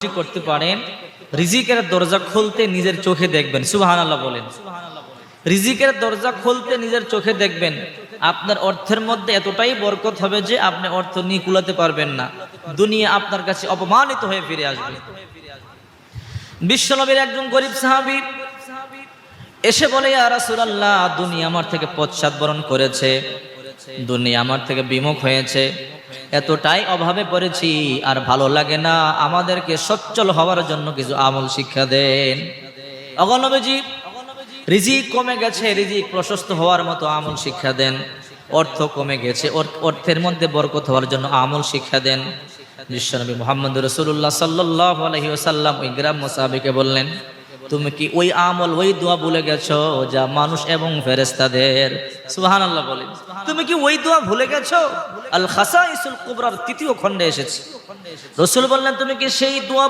করতে পারেন, রিজিকের দরজা খুলতে নিজের চোখে দেখবেন। সুবহানাল্লাহ বলেন। রিজিকের দরজা খুলতে নিজের চোখে দেখবেন। আপনার অর্থের মধ্যে এতটাই বরকত হবে যে আপনি অর্থ নিয়ে কুলাতে পারবেন না, দুনিয়া আপনার কাছে অপমানিত হয়ে ফিরে আসবে। বিশ্বনবীর একজন গরিব সাহাবী এসে বলে, ইয়া রাসূলুল্লাহ, দুনিয়া আমার থেকে পশ্চাৎবরণ করেছে, দুনিয়া আমার থেকে বিমুখ হয়েছে, এতটাই অভাবে পড়েছি, আর ভালো লাগে না, আমাদেরকে সচ্ছল হওয়ার জন্য কিছু আমল শিক্ষা দেন। ওগো নবীজি, রিজিক কমে গেছে, রিজিক প্রশস্ত হওয়ার মতো আমল শিক্ষা দেন। অর্থ কমে গেছে, অর্থের মধ্যে বরকত হওয়ার জন্য আমল শিক্ষা দেন। বিশ্বনবী মুহাম্মদ রাসূলুল্লাহ সাল্লাল্লাহু আলাইহি ওয়াসাল্লাম ওই গ্রাম্য সাহাবীকে বললেন, তুমি কি ওই আমল, ওই দোয়া ভুলে গেছো যা মানুষ এবং ফেরেশতাদের, সুবহানাল্লাহ বলেন, তুমি কি ওই দোয়া ভুলে গেছো? আল খাসাইসুল কুবরার তৃতীয় খণ্ডে এসেছে। রাসূল বললেন, তুমি কি সেই দোয়া